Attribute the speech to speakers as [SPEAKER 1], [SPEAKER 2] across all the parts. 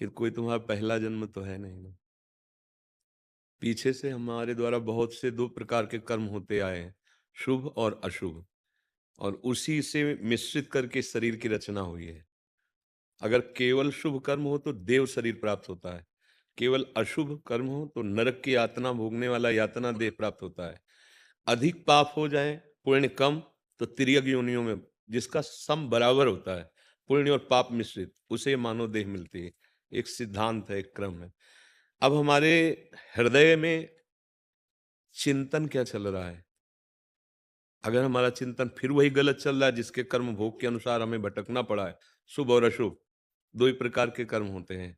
[SPEAKER 1] कि कोई तुम्हारा पहला जन्म तो है नहीं ना। पीछे से हमारे द्वारा बहुत से दो प्रकार के कर्म होते आए हैं, शुभ और अशुभ, और उसी से मिश्रित करके इस शरीर की रचना हुई है। अगर केवल शुभ कर्म हो तो देव शरीर प्राप्त होता है, केवल अशुभ कर्म हो तो नरक की यातना भोगने वाला यातना देह प्राप्त होता है। अधिक पाप हो जाए, पुण्य कम, तो तिर्यक योनियों में, जिसका सम बराबर होता है, पुण्य और पाप मिश्रित, उसे मानव देह मिलती है। एक सिद्धांत है, एक क्रम है। अब हमारे हृदय में चिंतन क्या चल रहा है? अगर हमारा चिंतन फिर वही गलत चल रहा है जिसके कर्म भोग के अनुसार हमें भटकना पड़ा है, शुभ और अशुभ दो ही प्रकार के कर्म होते हैं।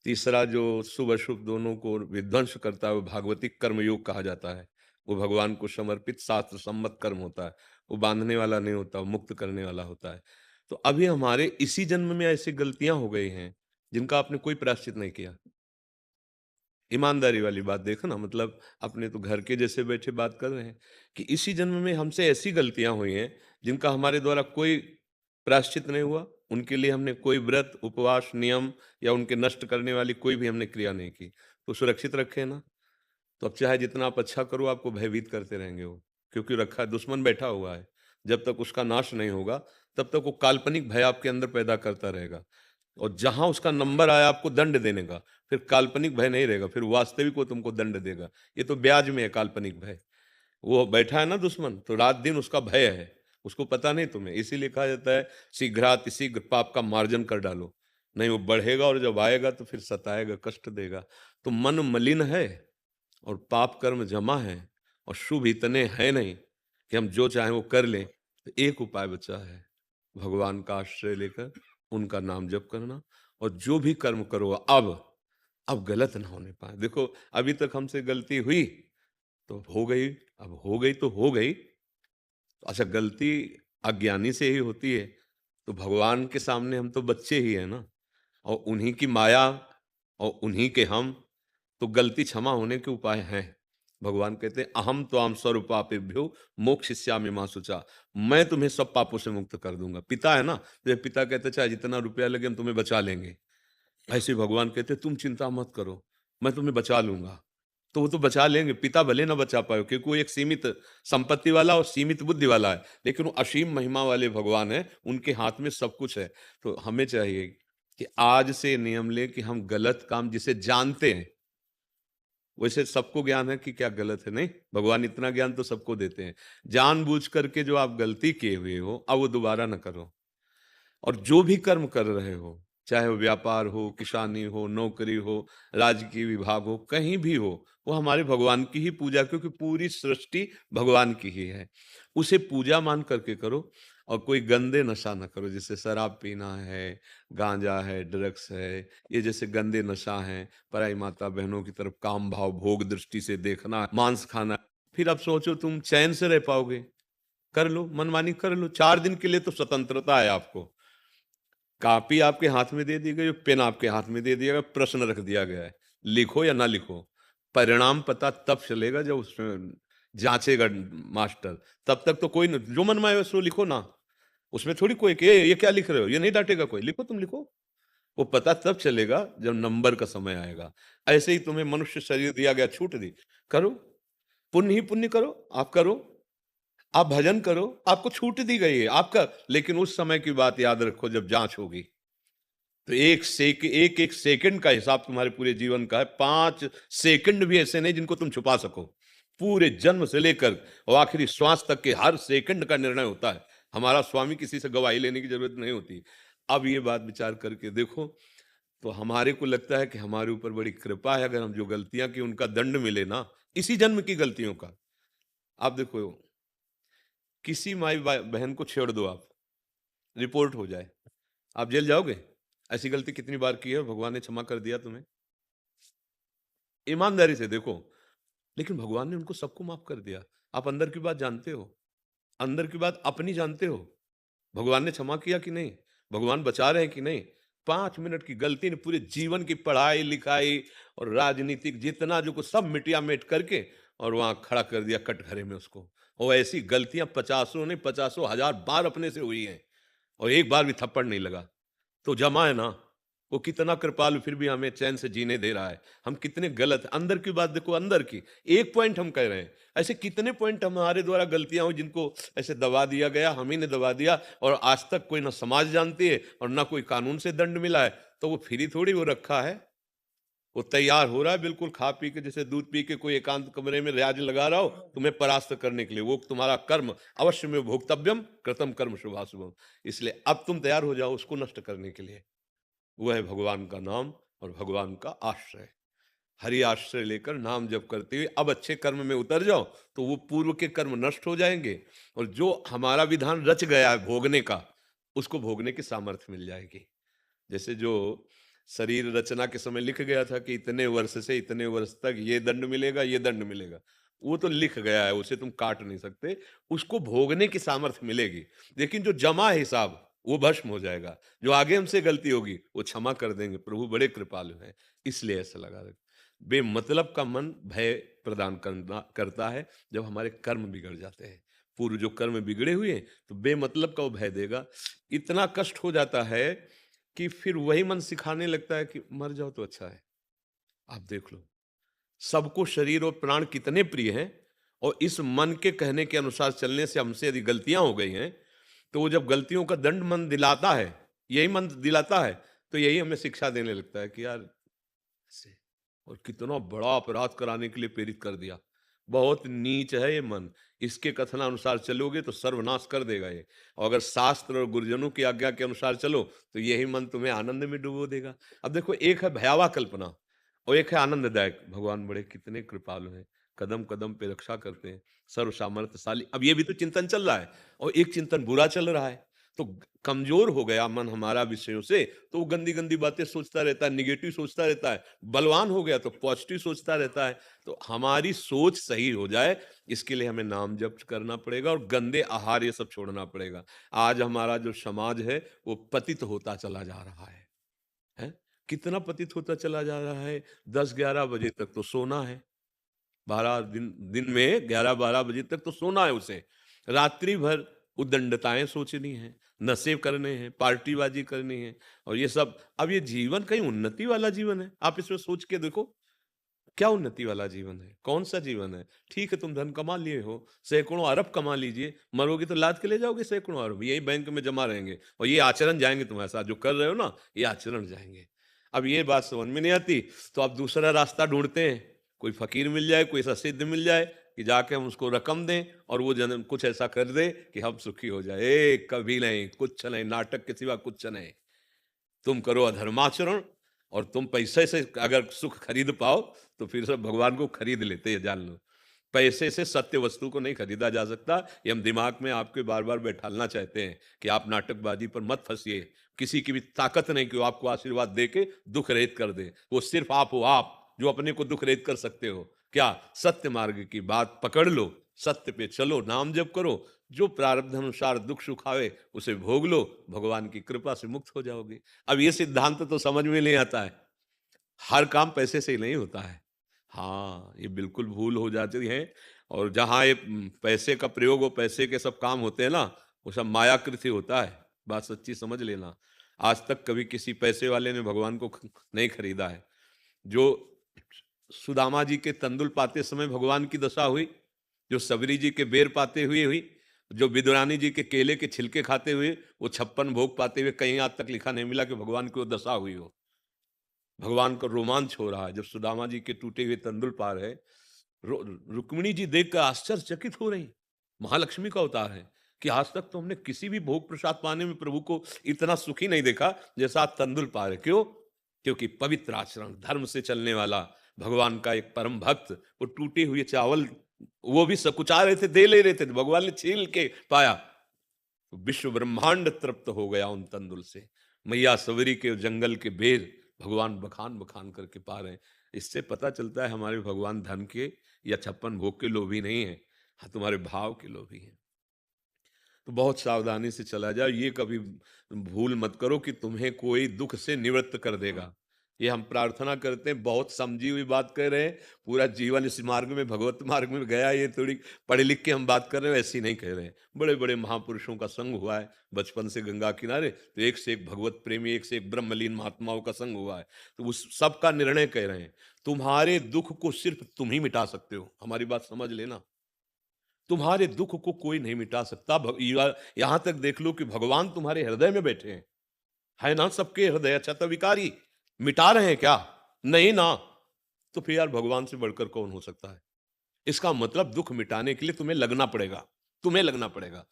[SPEAKER 1] तीसरा जो शुभ अशुभ दोनों को विध्वंस करता है वो भागवतिक कर्म योग कहा जाता है। वो भगवान को समर्पित शास्त्र सम्मत कर्म होता है। वो बांधने वाला नहीं होता, वो मुक्त करने वाला होता है। तो अभी हमारे इसी जन्म में ऐसी गलतियां हो गई हैं जिनका आपने कोई प्रायश्चित नहीं किया। ईमानदारी वाली बात देखो ना, मतलब अपने तो घर के जैसे बैठे बात कर रहे हैं कि इसी जन्म में हमसे ऐसी गलतियां हुई हैं जिनका हमारे द्वारा कोई प्रायश्चित नहीं हुआ। उनके लिए हमने कोई व्रत उपवास नियम या उनके नष्ट करने वाली कोई भी हमने क्रिया नहीं की, तो सुरक्षित रखे ना। तो अब चाहे जितना आप अच्छा करो, आपको भयभीत करते रहेंगे वो, क्योंकि रखा है, दुश्मन बैठा हुआ है। जब तक उसका नाश नहीं होगा तब तक वो काल्पनिक भय आपके अंदर पैदा करता रहेगा, और जहां उसका नंबर आया आपको दंड देने का, फिर काल्पनिक भय नहीं रहेगा, फिर वास्तविक वो तुमको दंड देगा। ये तो ब्याज में है काल्पनिक भय। वो बैठा है ना दुश्मन, तो रात दिन उसका भय है, उसको पता नहीं तुम्हें। इसीलिए कहा जाता है शीघ्रातिशीघ्र पाप का मार्जन कर डालो, नहीं वो बढ़ेगा और जब आएगा तो फिर सताएगा, कष्ट देगा। तो मन मलिन है और पाप कर्म जमा है और शुभ इतने हैं नहीं कि हम जो चाहें वो कर लें। तो एक उपाय बचा है, भगवान का आश्रय लेकर उनका नाम जप करना, और जो भी कर्म करो अब गलत ना होने पाए। देखो अभी तक हमसे गलती हुई तो हो गई, अब हो गई तो हो गई। अच्छा, गलती अज्ञानी से ही होती है, तो भगवान के सामने हम तो बच्चे ही हैं ना, और उन्हीं की माया और उन्हीं के हम, तो गलती क्षमा होने के उपाय हैं। भगवान कहते हैं अहम त्वाम सर्वपापेभ्यो मोक्षयिष्यामि मा शुचा, मैं तुम्हें सब पापों से मुक्त कर दूंगा। पिता है ना, तो ये पिता कहते चाहे जितना रुपया लगे हम तुम्हें बचा लेंगे। ऐसे भगवान कहते तुम चिंता मत करो, मैं तुम्हें बचा लूंगा। तो वो तो बचा लेंगे, पिता भले ना बचा पाए क्योंकि वो एक सीमित संपत्ति वाला और सीमित बुद्धि वाला है, लेकिन वो असीम महिमा वाले भगवान है, उनके हाथ में सब कुछ है। तो हमें चाहिए कि आज से नियम लें कि हम गलत काम जिसे जानते हैं, वैसे सबको ज्ञान है कि क्या गलत है, नहीं, भगवान इतना ज्ञान तो सबको देते हैं। जानबूझ करके जो आप गलती किए हुए हो अब वो दोबारा ना करो। और जो भी कर्म कर रहे हो, चाहे वो व्यापार हो, किसानी हो, नौकरी हो, राजकीय विभाग हो, कहीं भी हो, वो हमारे भगवान की ही पूजा, क्योंकि पूरी सृष्टि भगवान की ही है। उसे पूजा मान करके करो, और कोई गंदे नशा ना करो, जैसे शराब पीना है, गांजा है, ड्रग्स है, ये जैसे गंदे नशा हैं। पराई माता बहनों की तरफ काम भाव भोग दृष्टि से देखना, मांस खाना, फिर अब सोचो तुम चैन से रह पाओगे? कर लो, मनमानी कर लो, 4 दिन के लिए तो स्वतंत्रता है आपको। कॉपी आपके हाथ में दे दी गई, पेन आपके हाथ में दे दिया गया, प्रश्न रख दिया गया है, लिखो या ना लिखो। परिणाम पता तब चलेगा जब उसमें जांचेगा मास्टर। तब तक तो कोई जो मन में आए सो लिखो ना, उसमें थोड़ी कोई कि ये क्या लिख रहे हो, ये नहीं डांटेगा कोई, लिखो तुम लिखो। वो पता तब चलेगा जब नंबर का समय आएगा। ऐसे ही तुम्हें मनुष्य शरीर दिया गया, छूट दी, करो, पुण्य ही पुण्य करो, आप करो, आप भजन करो, आपको छूट दी गई है आपका। लेकिन उस समय की बात याद रखो जब जांच होगी, तो एक एक सेकंड का हिसाब तुम्हारे पूरे जीवन का है। 5 सेकंड भी ऐसे नहीं जिनको तुम छुपा सको। पूरे जन्म से लेकर और आखिरी श्वास तक के हर सेकंड का निर्णय होता है। हमारा स्वामी, किसी से गवाही लेने की जरूरत नहीं होती। अब ये बात विचार करके देखो, तो हमारे को लगता है कि हमारे ऊपर बड़ी कृपा है अगर हम जो गलतियां की उनका दंड मिले ना, इसी जन्म की गलतियों का। आप देखो, किसी माई बहन को छेड़ दो आप, रिपोर्ट हो जाए, आप जेल जाओगे? ऐसी गलती कितनी बार की है, भगवान ने क्षमा कर दिया तुम्हें? ईमानदारी से देखो। लेकिन भगवान ने उनको सबको माफ कर दिया। आप अंदर की बात जानते हो, अंदर की बात अपनी जानते हो, भगवान ने क्षमा किया कि नहीं, भगवान बचा रहे हैं कि नहीं। 5 मिनट की गलती ने पूरे जीवन की पढ़ाई लिखाई और राजनीतिक जितना जो कुछ सब मिटिया मेट करके और वहां खड़ा कर दिया कटघरे में उसको। और ऐसी गलतियां पचासों ने, पचासों हजार बार अपने से हुई हैं, और एक बार भी थप्पड़ नहीं लगा। तो जमा है ना, वो कितना कृपालु, फिर भी हमें चैन से जीने दे रहा है। हम कितने गलत हैं। अंदर की बात देखो, अंदर की एक पॉइंट हम कह रहे हैं, ऐसे कितने पॉइंट हमारे द्वारा गलतियां हुई जिनको ऐसे दबा दिया गया, हम ही ने दबा दिया, और आज तक कोई ना समाज जानती है और ना कोई कानून से दंड मिला है। तो वो फ्री थोड़ी वो रखा है, वो तैयार हो रहा है बिल्कुल खा पी के, जैसे दूध पी के कोई एकांत कमरे में रियाज लगा रहा हो तुम्हें परास्त करने के लिए। वो तुम्हारा कर्म अवश्य में भोक्तव्यम कृतम कर्म शुभाशुभम। इसलिए अब तुम तैयार हो जाओ उसको नष्ट करने के लिए। वो है भगवान का नाम और भगवान का आश्रय। हरि आश्रय लेकर नाम जप करते हुए अब अच्छे कर्म में उतर जाओ, तो वो पूर्व के कर्म नष्ट हो जाएंगे, और जो हमारा विधान रच गया है भोगने का, उसको भोगने की सामर्थ्य मिल जाएगी। जैसे जो शरीर रचना के समय लिख गया था कि इतने वर्ष से इतने वर्ष तक ये दंड मिलेगा, ये दंड मिलेगा, वो तो लिख गया है, उसे तुम काट नहीं सकते। उसको भोगने की सामर्थ्य मिलेगी, लेकिन जो जमा है हिसाब वो भस्म हो जाएगा। जो आगे हमसे गलती होगी वो क्षमा कर देंगे, प्रभु बड़े कृपालु हैं। इसलिए ऐसा लगा रहे। बेमतलब का मन भय प्रदान करता है जब हमारे कर्म बिगड़ जाते हैं। पूर्व जो कर्म बिगड़े हुए हैं तो बेमतलब का वो भय देगा। इतना कष्ट हो जाता है कि फिर वही मन सिखाने लगता है कि मर जाओ तो अच्छा है। आप देख लो, सबको शरीर और प्राण कितने प्रिय हैं, और इस मन के कहने के अनुसार चलने से हमसे यदि गलतियां हो गई हैं, तो वो जब गलतियों का दंड मन दिलाता है, यही मन दिलाता है, तो यही हमें शिक्षा देने लगता है कि यार ऐसे, और कितना बड़ा अपराध कराने के लिए प्रेरित कर दिया। बहुत नीच है ये मन, इसके कथनानुसार चलोगे तो सर्वनाश कर देगा ये। और अगर शास्त्र और गुरुजनों की आज्ञा के अनुसार चलो तो यही मन तुम्हें आनंद में डुबो देगा। अब देखो, एक है भयावह कल्पना और एक है आनंददायक। भगवान बड़े कितने कृपालु हैं, कदम कदम पे रक्षा करते हैं, सर्व सामर्थ्यशाली। अब ये भी तो चिंतन चल रहा है, और एक चिंतन बुरा चल रहा है, तो कमजोर हो गया मन हमारा विषयों से, तो वो गंदी गंदी बातें सोचता रहता है, निगेटिव सोचता रहता है। बलवान हो गया तो पॉजिटिव सोचता रहता है। तो हमारी सोच सही हो जाए, इसके लिए हमें नाम जप करना पड़ेगा और गंदे आहार ये सब छोड़ना पड़ेगा। आज हमारा जो समाज है वो पतित होता चला जा रहा है? कितना पतित होता चला जा रहा है। 10-11 बजे तक तो सोना है, 12 दिन दिन में 11-12 बजे तक तो सोना है उसे। रात्रि भर उद्दंडताएं सोचनी है, नशे करने हैं, पार्टीबाजी करनी है, और ये सब। अब ये जीवन कहीं उन्नति वाला जीवन है? आप इसमें सोच के देखो, क्या उन्नति वाला जीवन है? कौन सा जीवन है? ठीक है, तुम धन कमा लिए हो, सैकड़ों अरब कमा लीजिए, मरोगे तो लाद के ले जाओगे सैकड़ों अरब, यही बैंक में जमा रहेंगे, और ये आचरण जाएंगे तुम्हारे साथ, जो कर रहे हो ना, ये आचरण जाएंगे। अब ये बात समझ में नहीं आती, तो आप दूसरा रास्ता ढूंढते हैं, कोई फकीर मिल जाए, कोई ऐसा सिद्ध मिल जाए कि जाके हम उसको रकम दें और वो जन्म कुछ ऐसा कर दे कि हम सुखी हो जाए। कभी नहीं, कुछ नहीं, नाटक के सिवा कुछ नहीं। तुम करो अधर्माचरण, और तुम पैसे से अगर सुख खरीद पाओ तो फिर सब भगवान को खरीद लेते हैं, जान लो। पैसे से सत्य वस्तु को नहीं खरीदा जा सकता। ये हम दिमाग में आपके बार बार बैठालना चाहते हैं कि आप नाटकबाजी पर मत फंसिए। किसी की भी ताकत नहीं कि वो आपको आशीर्वाद दे के दुख रहित कर दे। वो सिर्फ आप हो, आप जो अपने को दुख रहित कर सकते हो। क्या? सत्य मार्ग की बात पकड़ लो, सत्य पे चलो, नाम जप करो, जो प्रारब्ध अनुसार दुख सुख आवे उसे भोग लो, भगवान की कृपा से मुक्त हो जाओगे। अब ये सिद्धांत तो समझ में नहीं आता है। हर काम पैसे से नहीं होता है। हाँ, ये बिल्कुल भूल हो जाती है। और जहाँ ये पैसे का प्रयोग हो, पैसे के सब काम होते हैं ना, वो सब मायाकृति होता है। बात सच्ची समझ लेना। आज तक कभी किसी पैसे वाले ने भगवान को नहीं खरीदा है। जो सुदामा जी के तंदुल पाते समय भगवान की दशा हुई, जो सबरी जी के बेर पाते हुए हुई, जो विदुरानी जी के केले के छिलके खाते हुए, वो 56 भोग पाते हुए, कहीं आज तक लिखा नहीं मिला कि भगवान की वो दशा हुई हो। भगवान का रोमांच हो रहा है जब सुदामा जी के टूटे हुए तंदुल पा रहे। रुक्मिणी जी देखकर आश्चर्यचकित हो रही। महालक्ष्मी का अवतार है कि आज तक तो हमने किसी भी भोग प्रसाद पाने में प्रभु को इतना सुखी नहीं देखा जैसा आप तंदुल पा रहे। क्यों? क्योंकि पवित्र आचरण, धर्म से चलने वाला भगवान का एक परम भक्त, वो टूटे हुए चावल वो भी सकुचा रहे थे, दे ले रहे थे, भगवान ने छील के पाया तो विश्व ब्रह्मांड तृप्त हो गया उन तंदुल से। मैया सवरी के जंगल के बेर भगवान बखान बखान करके पा रहे हैं। इससे पता चलता है हमारे भगवान धन के या 56 भोग के लोभी नहीं है, हाँ तुम्हारे भाव के लोभी हैं। तो बहुत सावधानी से चला जाओ। ये कभी भूल मत करो कि तुम्हें कोई दुख से निवृत्त कर देगा। ये हम प्रार्थना करते हैं, बहुत समझी हुई बात कह रहे हैं, पूरा जीवन इस मार्ग में, भगवत मार्ग में गया, ये थोड़ी पढ़ लिख के हम बात कर रहे हैं, ऐसी नहीं कह रहे हैं। बड़े-बड़े महापुरुषों का संग हुआ है, बचपन से गंगा किनारे, तो एक से एक भगवत प्रेमी, एक से एक ब्रह्मलीन महात्माओं का संग हुआ है। तो उस सब का निर्णय कह रहे हैं, तुम्हारे दुःख को सिर्फ़ तुम ही मिटा सकते हो, हमारी बात समझ लेना। तुम्हारे दुःख को कोई नहीं मिटा सकता। यहाँ तक देख लो कि भगवान तुम्हारे हृदय में बैठे हैं। है ना सबके हृदय अच्छा तो विकारी, मिटा रहे हैं क्या? नहीं ना। तो फिर यार भगवान से बढ़कर कौन हो सकता है? इसका मतलब दुःख मिटाने के लिए तुम्हें लगना पड़ेगा, तुम्हें लगना पड़ेगा।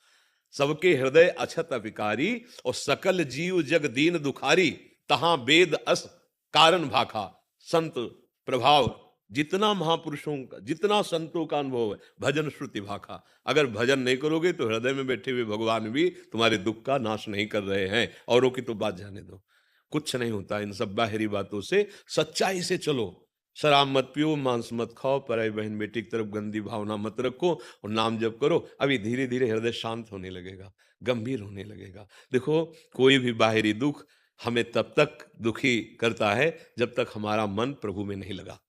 [SPEAKER 1] सबके हृदय अछत विकारी और सकल जीव जग दीन दुखारी, तहां वेद अस कारण भाखा। संत प्रभाव, जितना महापुरुषों का, जितना संतों का अनुभव है, भजन श्रुति भाखा। अगर भजन नहीं करोगे तो हृदय में बैठे हुए भगवान भी तुम्हारे दुख का नाश नहीं कर रहे हैं। औरों की तो बात जाने दो, कुछ नहीं होता इन सब बाहरी बातों से। सच्चाई से चलो, शराब मत पियो, मांस मत खाओ, पराई बहन बेटी की तरफ गंदी भावना मत रखो और नाम जप करो। अभी धीरे धीरे हृदय शांत होने लगेगा, गंभीर होने लगेगा। देखो, कोई भी बाहरी दुख हमें तब तक दुखी करता है जब तक हमारा मन प्रभु में नहीं लगा।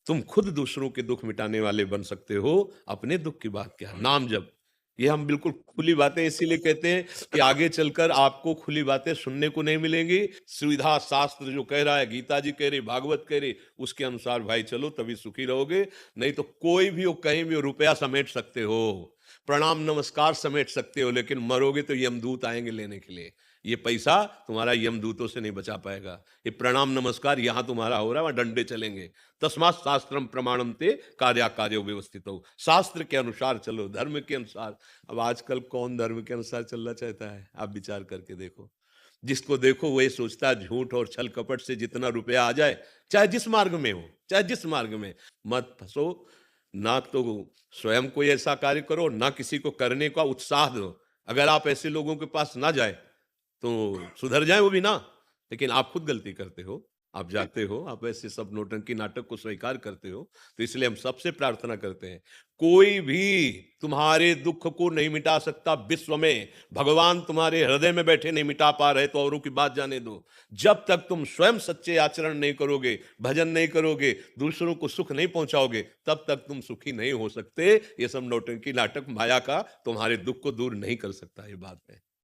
[SPEAKER 1] तुम खुद दूसरों के दुख मिटाने वाले बन सकते हो, अपने दुख की बात क्या है? नाम जप। ये हम बिल्कुल खुली बातें इसीलिए कहते हैं कि आगे चलकर आपको खुली बातें सुनने को नहीं मिलेंगी। सुविधा शास्त्र जो कह रहा है, गीता जी कह रही, भागवत कह रही, उसके अनुसार भाई चलो, तभी सुखी रहोगे। नहीं तो कोई भी हो, कहीं भी हो, रुपया समेट सकते हो, प्रणाम नमस्कार समेट सकते हो, लेकिन मरोगे तो यमदूत आएंगे लेने के लिए। ये पैसा तुम्हारा यमदूतों से नहीं बचा पाएगा। ये प्रणाम नमस्कार यहाँ तुम्हारा हो रहा है, वहां डंडे चलेंगे। तस्मात् शास्त्रम प्रमाणम ते कार्या कार्यो व्यवस्थित हो। शास्त्र के अनुसार चलो, धर्म के अनुसार। अब आजकल कौन धर्म के अनुसार चलना चाहता है? आप विचार करके देखो। जिसको देखो वही सोचता है झूठ और छल कपट से जितना रुपया आ जाए, चाहे जिस मार्ग में हो, चाहे जिस मार्ग में, मत फंसो। ना तो स्वयं कोई ऐसा कार्य करो, ना किसी को करने का उत्साह दो। अगर आप ऐसे लोगों के पास ना जाए तो सुधर जाए वो भी ना, लेकिन आप खुद गलती करते हो, आप जाते हो, आप ऐसे सब नौटंकी नाटक को स्वीकार करते हो। तो इसलिए हम सबसे प्रार्थना करते हैं, कोई भी तुम्हारे दुख को नहीं मिटा सकता विश्व में। भगवान तुम्हारे हृदय में बैठे नहीं मिटा पा रहे तो औरों की बात जाने दो। जब तक तुम स्वयं सच्चे आचरण नहीं करोगे, भजन नहीं करोगे, दूसरों को सुख नहीं पहुंचाओगे, तब तक तुम सुखी नहीं हो सकते। ये सब नौटंकी नाटक माया का तुम्हारे दुख को दूर नहीं कर सकता, ये बात है।